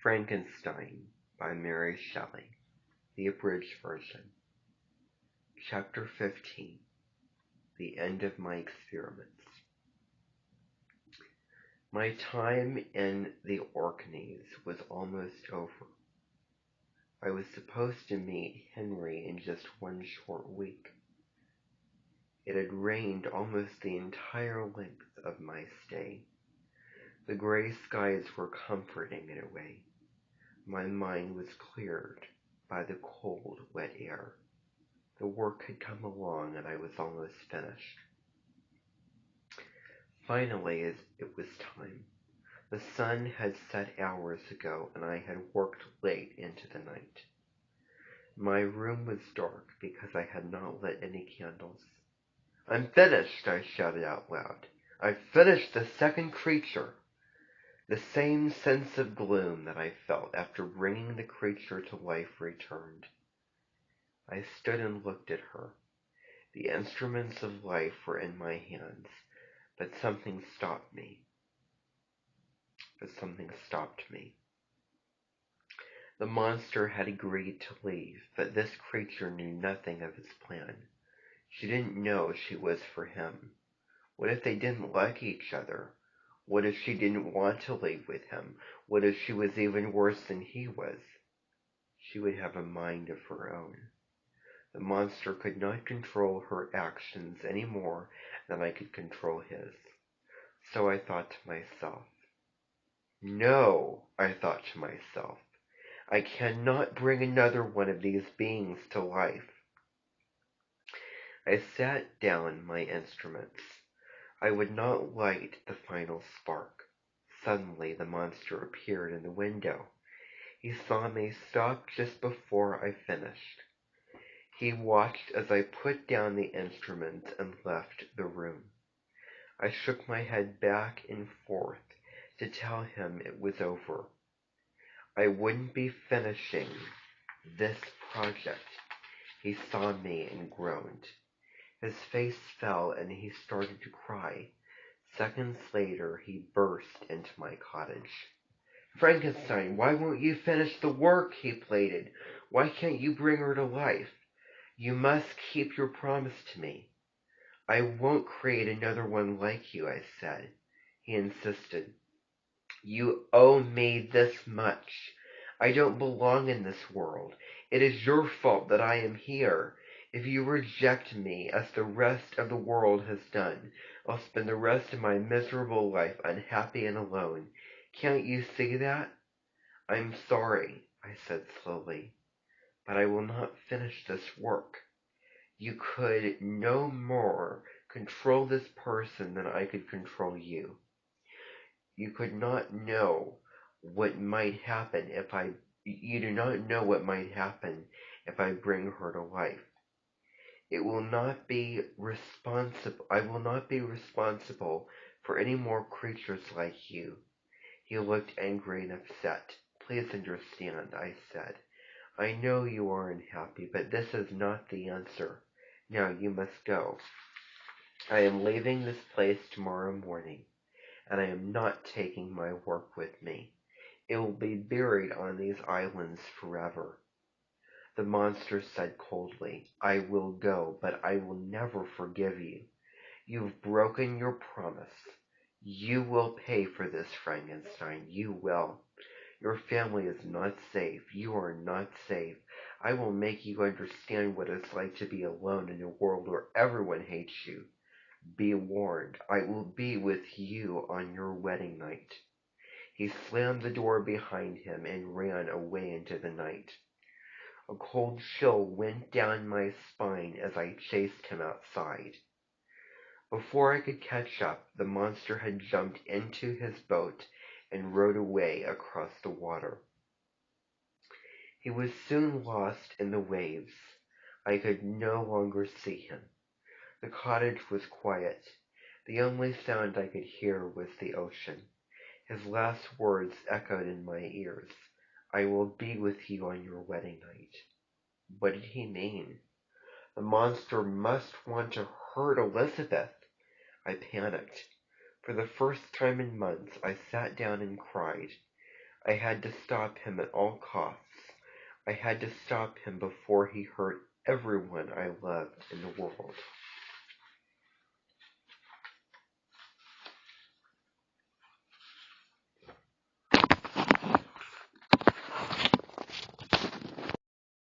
Frankenstein by Mary Shelley, the Abridged version. Chapter 15. The End of My Experiments. My time in the Orkneys was almost over. I was supposed to meet Henry in just one short week. It had rained almost the entire length of my stay. The gray skies were comforting in a way. My mind was cleared by the cold, wet air. The work had come along and I was almost finished. Finally, as it was time, the sun had set hours ago and I had worked late into the night. My room was dark because I had not lit any candles. "I'm finished," I shouted out loud. "I've finished the second creature." The same sense of gloom that I felt after bringing the creature to life returned. I stood and looked at her. The instruments of life were in my hands, but something stopped me. The monster had agreed to leave, but this creature knew nothing of his plan. She didn't know she was for him. What if they didn't like each other? What if she didn't want to leave with him? What if she was even worse than he was? She would have a mind of her own. The monster could not control her actions any more than I could control his. So I thought to myself, "No," I thought to myself, "I cannot bring another one of these beings to life." I sat down my instruments. I would not light the final spark. Suddenly the monster appeared in the window. He saw me stop just before I finished. He watched as I put down the instruments and left the room. I shook my head back and forth to tell him it was over. I wouldn't be finishing this project. He saw me and groaned. His face fell and he started to cry. Seconds later, he burst into my cottage. "Frankenstein, why won't you finish the work?" he pleaded. "Why can't you bring her to life? You must keep your promise to me." "I won't create another one like you," I said. He insisted. "You owe me this much. I don't belong in this world. It is your fault that I am here. If you reject me, as the rest of the world has done, I'll spend the rest of my miserable life unhappy and alone. Can't you see that?" "I'm sorry," I said slowly, "but I will not finish this work. You could no more control this person than I could control you. You could not know what might happen you do not know what might happen if I bring her to life. I will not be responsible for any more creatures like you." He looked angry and upset. "Please understand," I said. "I know you are unhappy, but this is not the answer. Now you must go. I am leaving this place tomorrow morning, and I am not taking my work with me. It will be buried on these islands forever." The monster said coldly, "I will go, but I will never forgive you. You've broken your promise. You will pay for this, Frankenstein. You will. Your family is not safe. You are not safe. I will make you understand what it's like to be alone in a world where everyone hates you. Be warned. I will be with you on your wedding night." He slammed the door behind him and ran away into the night. A cold chill went down my spine as I chased him outside. Before I could catch up, the monster had jumped into his boat and rowed away across the water. He was soon lost in the waves. I could no longer see him. The cottage was quiet. The only sound I could hear was the ocean. His last words echoed in my ears. "I will be with you on your wedding night." What did he mean? The monster must want to hurt Elizabeth. I panicked. For the first time in months, I sat down and cried. I had to stop him at all costs. I had to stop him before he hurt everyone I loved in the world.